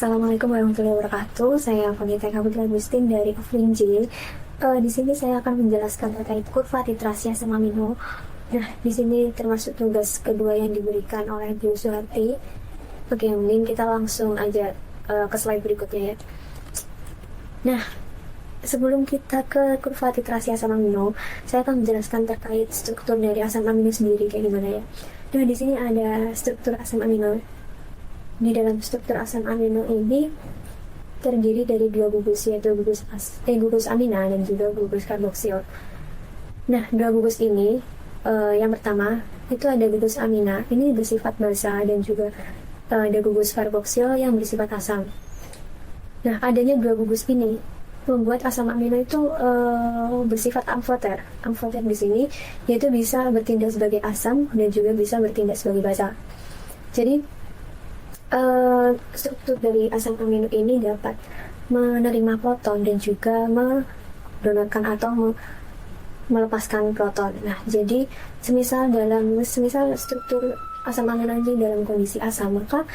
Assalamualaikum warahmatullahi wabarakatuh. Saya Vanita Kabupaten Agustin dari Offline J. Di sini saya akan menjelaskan terkait kurva titrasi asam amino. Nah, di sini termasuk tugas kedua yang diberikan oleh Bu Suharti. Oke, mungkin kita langsung aja ke slide berikutnya ya. Nah, sebelum kita ke kurva titrasi asam amino, saya akan menjelaskan terkait struktur dari asam amino sendiri kayak gimana ya. Nah, di sini ada struktur asam amino. Di dalam struktur asam amino ini terdiri dari dua gugus, yaitu gugus amina dan juga gugus karboksil. Nah, dua gugus ini yang pertama itu ada gugus amina, ini bersifat basa, dan juga ada gugus karboksil yang bersifat asam. Nah, adanya dua gugus ini membuat asam amino itu bersifat amfoter. Amfoter di sini yaitu bisa bertindak sebagai asam dan juga bisa bertindak sebagai basa. Jadi struktur dari asam amino ini dapat menerima proton dan juga mendonorkan atau melepaskan proton. Nah, jadi semisal struktur asam amino ini dalam kondisi asam, maka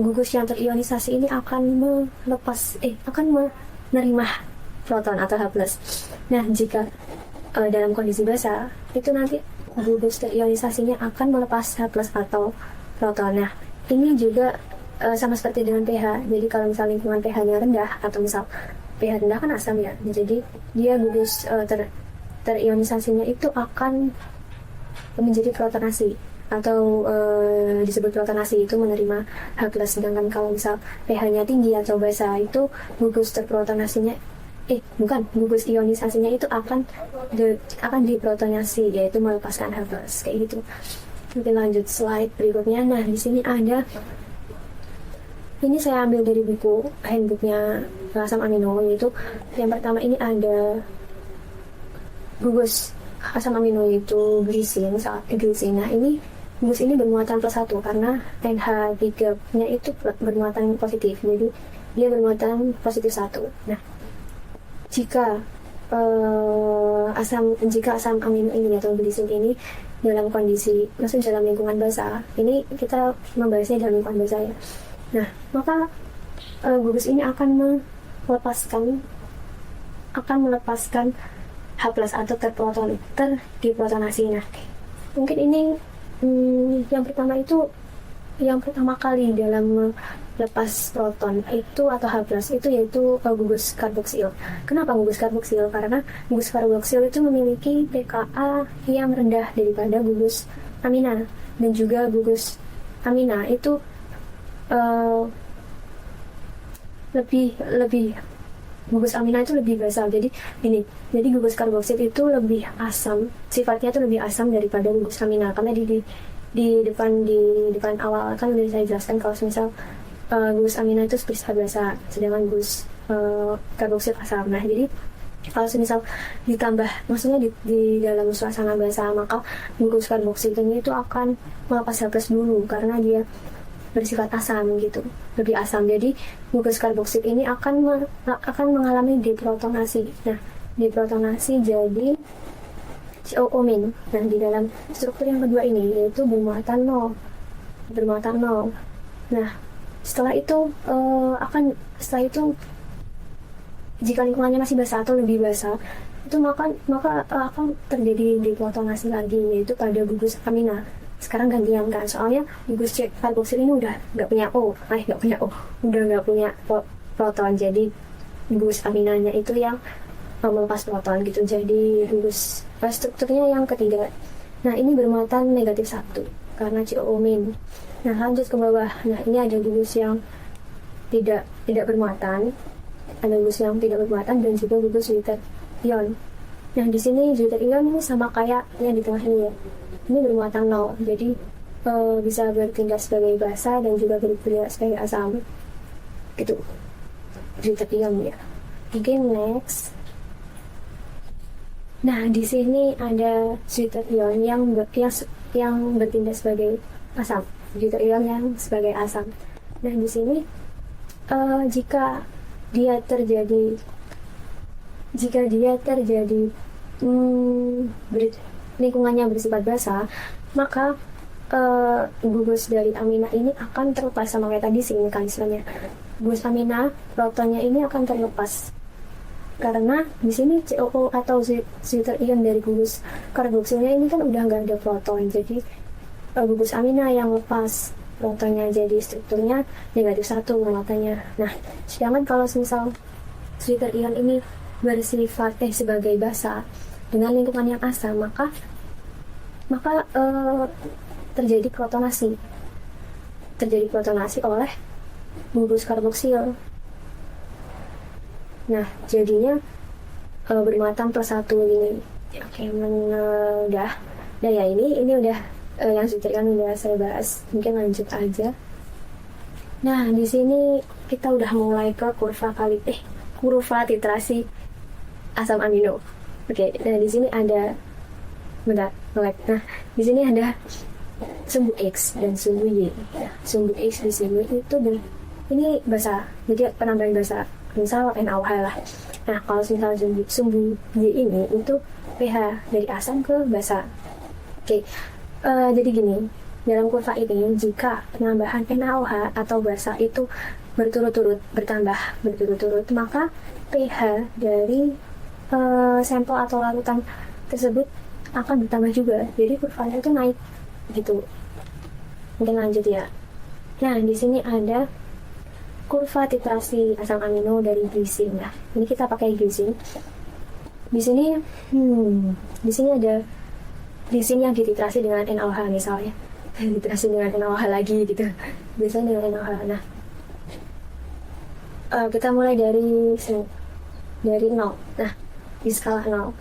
gugus yang terionisasi ini akan menerima proton atau H+. Nah, jika dalam kondisi basa, itu nanti gugus terionisasinya akan melepas H+ atau proton. Nah, ini juga sama seperti dengan pH. Jadi kalau misal lingkungan pH-nya rendah, atau misal pH rendah kan asam ya, jadi dia gugus terionisasinya itu akan menjadi protonasi, atau disebut protonasi, itu menerima H+. Sedangkan kalau misal pH-nya tinggi atau basa, itu gugus terprotonasinya gugus ionisasinya itu akan diprotonasi, yaitu melepaskan H+, kayak gitu. Kita lanjut slide berikutnya. Nah, di sini ada, ini saya ambil dari buku handbooknya asam amino, yaitu yang pertama ini ada gugus asam amino yaitu glisin. Nah, ini gugus ini bermuatan +1 karena NH3 nya itu bermuatan positif, jadi dia bermuatan +1. Nah, jika asam amino ini atau glisin ini dalam kondisi, maksudnya dalam lingkungan basa, ini kita membahasnya dalam lingkungan basa ya. Nah, maka gugus ini akan melepaskan H+ atau terdiprotonasi. Nah, mungkin ini yang pertama kali dalam lepas proton itu atau H+ itu yaitu gugus karboksil. Kenapa gugus karboksil? Karena gugus karboksil itu memiliki pKa yang rendah daripada gugus amina, dan juga gugus amina itu lebih gugus amina itu lebih basa. Jadi gugus karboksil itu lebih asam, sifatnya itu lebih asam daripada gugus amina, karena di depan awal kan udah saya jelaskan kalau misal gugus amina itu bersifat basa, sedangkan gugus karboksil asam. Nah, jadi kalau misal ditambah, maksudnya di dalam suasana basa, maka gugus karboksil ini itu akan melepas H+ dulu karena dia bersifat asam gitu, lebih asam. Jadi gugus karboksil ini akan mengalami deprotonasi. Nah, deprotonasi jadi COO-. Nah, di dalam struktur yang kedua ini yaitu bermuatan 0. Nah, setelah itu jika lingkungannya masih basa atau lebih basa, itu maka akan terjadi deprotonasi lagi, yaitu pada gugus amina. Sekarang gantian kan, soalnya gugus karboksil ini udah nggak punya proton, jadi gugus aminanya itu yang melepas proton gitu. Jadi gugus strukturnya yang ketiga. Nah, ini bermuatan -1 karena COO-. Nah, lanjut ke bawah. Nah, ini ada gugus yang tidak bermuatan, dan juga gugus deuterion. Nah, di sini deuterion ini sama kayak yang di tengah ini ya. Ini bermuatan 0, jadi bisa bertindak sebagai basa dan juga bertindak sebagai asam gitu, deuterion ya. Oke, next. Nah, di sini ada deuterion yang bertindak sebagai asam, deuterion yang sebagai asam. Nah, di sini jika dia terjadi lingkungannya bersifat basa, maka gugus dari amina ini akan terlepas sama kayak tadi sih mekanismenya. Gugus amina protonnya ini akan terlepas karena di sini COO atau zwitter ion dari gugus karboksilnya ini kan udah nggak ada proton, jadi gugus amina yang lepas protonnya, jadi strukturnya -1 muatannya. Nah, sedangkan kalau misal zwitter ion ini bersifat sebagai basa dengan lingkungan yang asam, maka terjadi protonasi oleh gugus karboksil. Nah, jadinya bermuatan +1 ini. Oke, udah ya, ini udah yang kan udah saya bahas, mungkin lanjut aja. Nah, di sini kita udah mulai ke kurva titrasi asam amino. Oke, nah di sini ada Nah, di sini ada sumbu X dan sumbu Y. Nah, sumbu X di sini itu ini basa, jadi penambahan basa, misal NaOH lah. Nah, kalau misalnya sumbu Y ini itu pH dari asam ke basa. Oke, jadi gini, dalam kurva ini jika penambahan NaOH atau basa itu bertambah berturut-turut, maka pH dari sampel atau larutan tersebut akan bertambah juga, jadi kurvanya itu naik gitu. Mungkin lanjut ya. Nah, di sini ada kurva titrasi asam amino dari glisin. Nah, ini kita pakai glisin. Di sini ada glisin yang dititrasi dengan NaOH misalnya. Dititrasi dengan NaOH lagi gitu. Biasanya dengan NaOH. Nah, kita mulai dari 0. Nah, di skala 0.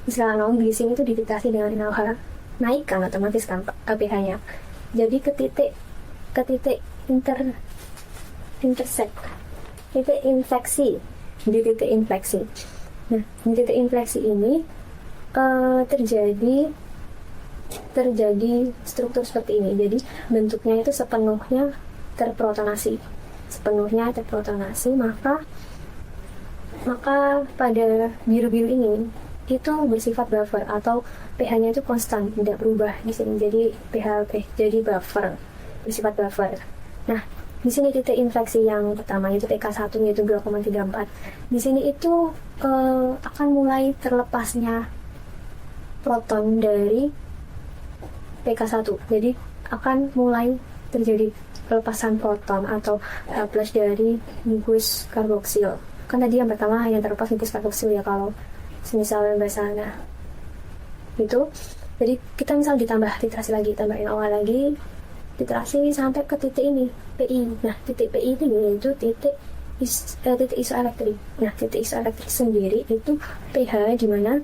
Di skala 0, glisin itu dititrasi dengan NaOH, naik kan otomatis kan pH-nya. Jadi ke titik intersect, titik infleksi. Di titik infleksi. Nah, di titik infleksi ini terjadi struktur seperti ini. Jadi bentuknya itu sepenuhnya terprotonasi, maka pada biru-biru ini itu bersifat buffer atau pH-nya itu konstan, tidak berubah di sini. Jadi jadi buffer, bersifat buffer. Nah, di sini titik infleksi yang pertama itu pK1 yaitu 2,34. Di sini itu akan mulai terlepasnya proton dari pK1. Jadi akan mulai terjadi pelepasan proton atau H+ dari gugus karboksil. Kan tadi yang pertama hanya terlepas gugus karboksil ya kalau misalnya basana itu. Jadi kita misal ditambah titrasi lagi, tambahin NaOH lagi, titrasi sampai ke titik ini PI. Nah, titik PI itu yaitu titik isoelektrik. Nah, titik isoelektrik sendiri itu pH di mana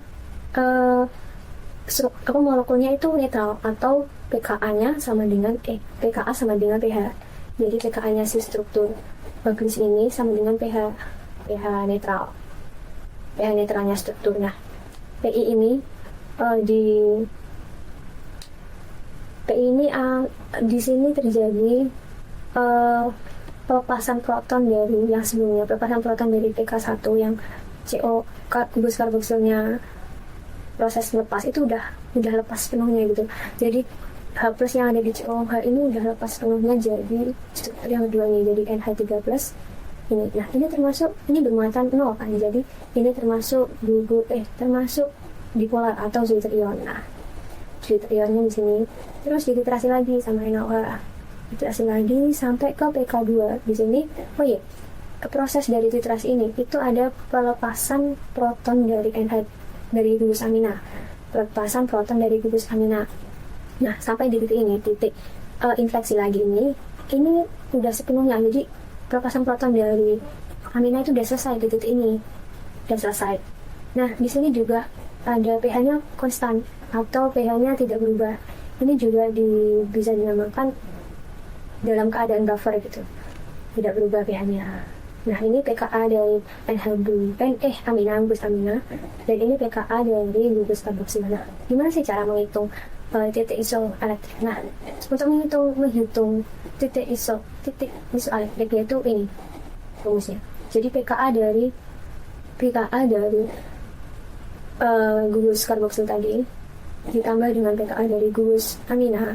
molekulnya itu netral atau pKa sama dengan pH. Jadi pKa-nya si struktur glisin ini sama dengan pH netral. pH netralnya struktur. Nah, PI ini di sini terjadi pelepasan proton dari yang sebelumnya, pelepasan proton dari pK1 yang gugus karboksilnya proses lepas itu udah lepas sepenuhnya gitu. Jadi H+ yang ada di COH ini udah lepas sepenuhnya jadi struktur yang kedua ini, jadi NH3+ ini. Nah, ini bermuatan 0 kan, jadi ini termasuk dipolar atau zwitter ion. Nah, zwitter ionnya di sini terus dititrasi lagi sama NaOH, titrasi lagi sampai ke pK2 di sini. Proses dari titrasi ini itu ada pelepasan proton dari gugus amina, Nah, sampai di titik ini, titik infleksi lagi ini udah sepenuhnya, jadi pelepasan proton dari amina itu udah selesai di titik ini, udah selesai. Nah, di sini juga ada pH-nya konstan atau pH-nya tidak berubah. Ini juga bisa dinamakan dalam keadaan buffer gitu, tidak berubah pH-nya. Nah, ini pKa dari gugus amina, dan ini pKa dari gugus karboksil. Nah, gimana sih cara menghitung titik isoelektrik? Nah, untuk menghitung titik isoelektrik yaitu ini rumusnya. Jadi pKa dari gugus karboksil tadi ditambah dengan PKA dari gugus amina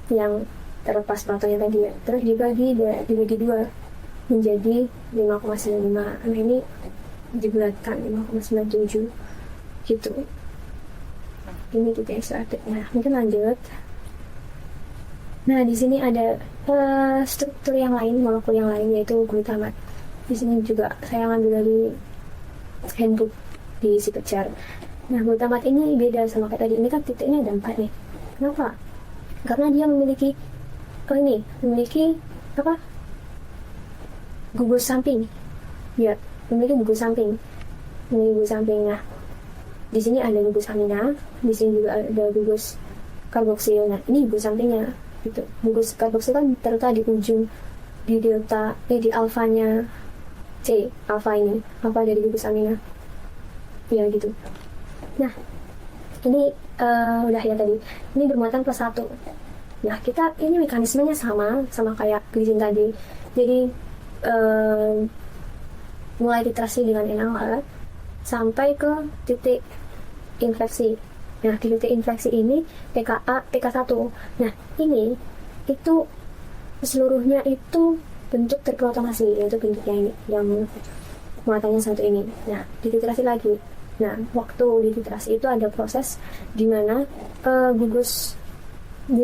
yang terlepas protonnya tadi ya, terus dibagi dua menjadi 5,95. Nah ini dibulatkan 5,97 gitu. Ini kita ekstraktif. Nah mungkin lanjut. Nah di sini ada struktur yang lain, molekul yang lain, yaitu glutamat. Di sini juga saya ngambil dari handbook di si pecar. Nah glutamat ini beda sama kayak tadi. Ini kan titiknya ada 4 nih. Kenapa? Karena dia memiliki apa? Gugus samping. Ya, memiliki gugus samping. Nah, di sini ada gugus amina, di sini juga ada gugus karboksil. Nah, ini gugus sampingnya. Gitu. Gugus karboksil kan terletak di ujung di delta di alfanya C, alfa dari gugus amina. Ya gitu. Nah, ini udah ya tadi. Ini bermuatan +1. Nah, ini mekanismenya sama kayak glycine tadi. Jadi mulai titrasi dengan NaOH sampai ke titik infleksi. Nah, di titik infleksi ini PK1. Nah, ini itu seluruhnya itu bentuk terprotonasi, yaitu bentuknya ini yang muatannya 1 ini. Nah, dititrasi lagi. Nah, waktu dititrasi itu ada proses di mana gugus ini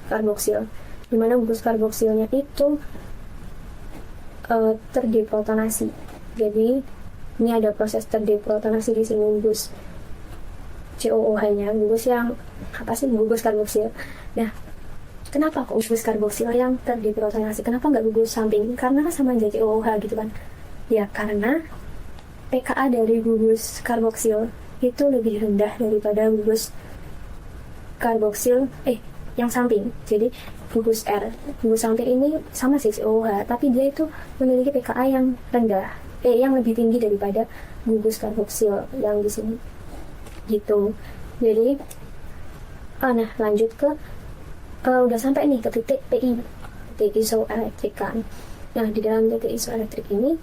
karboksil, di mana gugus karboksilnya itu terdeprotonasi. Jadi ini ada proses terdeprotonasi di sini gugus COOH-nya, gugus yang gugus karboksil. Nah, kenapa kok gugus karboksil yang terdeprotonasi? Kenapa nggak gugus samping? Karena kan sama aja COOH gitu kan? Ya karena PKA dari gugus karboksil itu lebih rendah daripada gugus karboksil yang samping. Jadi gugus samping ini sama sih COOH, tapi dia itu memiliki PKA yang rendah, yang lebih tinggi daripada gugus karboksil yang di sini. Gitu. Jadi nah lanjut ke udah sampai nih ke titik PI, titik isoelektrik kan. Nah di dalam titik isoelektrik ini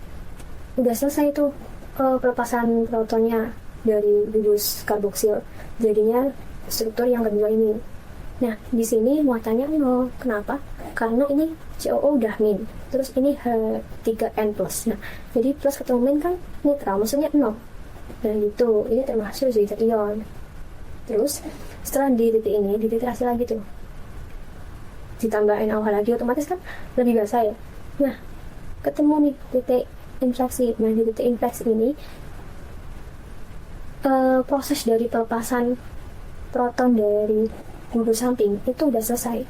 udah selesai tuh pelepasan protonnya dari gugus karboksil, jadinya struktur yang kedua ini. Nah di sini muatannya 0. Kenapa? Karena ini COO udah min, terus ini H3N+. Nah jadi plus ketemu min kan netral, maksudnya 0. Dan itu ini termasuk zat ion. Terus setelah di titik ini dititrasi lagi tuh, ditambah NaOH lagi, otomatis kan lebih basah ya. Nah ketemu nih titik infleksi. Nah di titik infleksi ini proses dari pelepasan proton dari gugus samping itu udah selesai.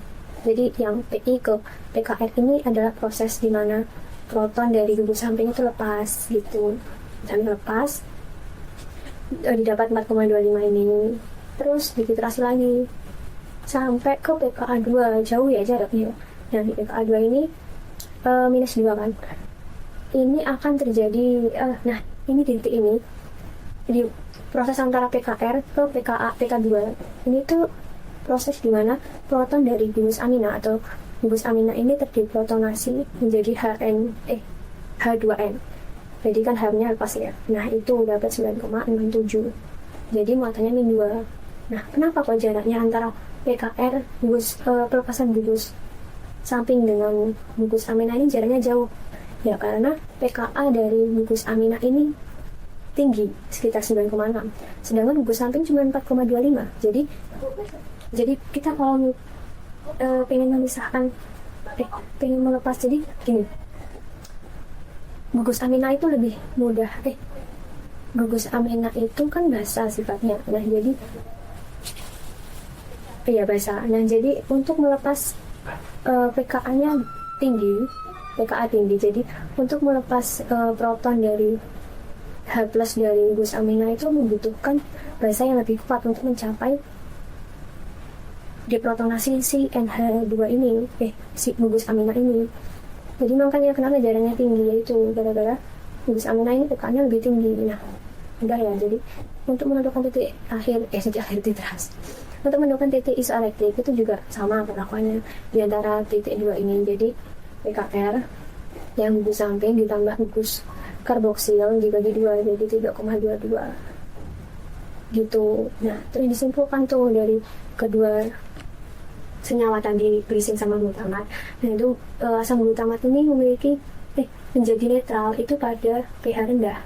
Jadi yang PI ke PKR ini adalah proses di mana proton dari gugus samping itu lepas gitu, sampai lepas didapat 4,25 ini, terus dititrasi lagi sampai ke PKA2, jauh ya jaraknya. Nah di PKA2 ini -2 kan, ini akan terjadi nah ini di titik ini, di proses antara PKR ke PK2 ini tuh proses di mana proton dari gugus amina atau gugus amina ini terdeprotonasi menjadi H2N. Jadi kan H-nya lepas ya. Nah itu dapat 9,67. Jadi muatannya -2. Nah kenapa kok jaraknya antara PKR pelepasan gugus samping dengan gugus amina ini jaraknya jauh? Ya karena PKA dari gugus amina ini tinggi, sekitar 9,6. Sedangkan gugus samping cuma 4,25. Jadi kita kalau pengen memisahkan, pengen melepas, jadi gini, gugus amina itu lebih mudah. Gugus amina itu kan basah sifatnya. Nah jadi basah. Nah jadi untuk melepas PKA-nya tinggi, jadi untuk melepas proton dari H+ dari gugus amina itu membutuhkan basah yang lebih kuat untuk mencapai deprotonasi si NH2 ini, si gugus amina ini. Jadi makanya kenapa jaraknya tinggi, yaitu gara-gara gugus amina ini PK-nya lebih tinggi. Nah udah ya, jadi untuk menentukan titik akhir titrasi, untuk menentukan titik isoelektrik itu juga sama perlakuannya di antara titik 2 ini. Jadi PKR yang gugus samping ditambah gugus karboksil dibagi 2 jadi 3,22. gitu. Nah, terus disimpulkan tuh dari kedua senyawa tadi, glisin sama glutamat. Nah, itu asam glutamat ini memiliki menjadi netral itu pada pH rendah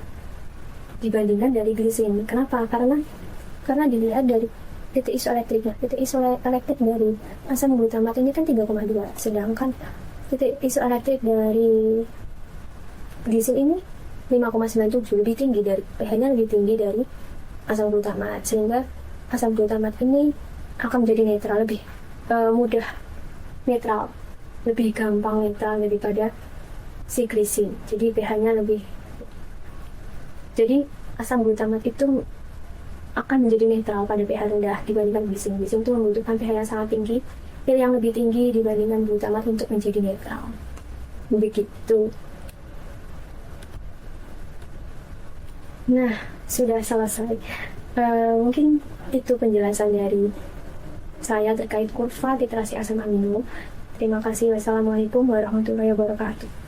dibandingkan dari glisin. Kenapa? Karena dilihat dari titik isoelektrik. Titik isoelektrik dari asam glutamat ini kan 3,2, sedangkan titik isoelektrik dari glisin ini 5,97, lebih tinggi, dari pH-nya lebih tinggi dari asam glutamat, sehingga asam glutamat ini akan menjadi netral, lebih mudah netral, lebih gampang netral daripada si glisin. Jadi pH-nya lebih, jadi asam glutamat itu akan menjadi netral pada pH rendah dibandingkan glisin. Glisin itu membutuhkan pH yang sangat tinggi, yang lebih tinggi dibandingkan glutamat untuk menjadi netral. Begitu. Nah, sudah selesai. Mungkin itu penjelasan dari saya terkait kurva titrasi asam amino. Terima kasih. Wassalamualaikum warahmatullahi wabarakatuh.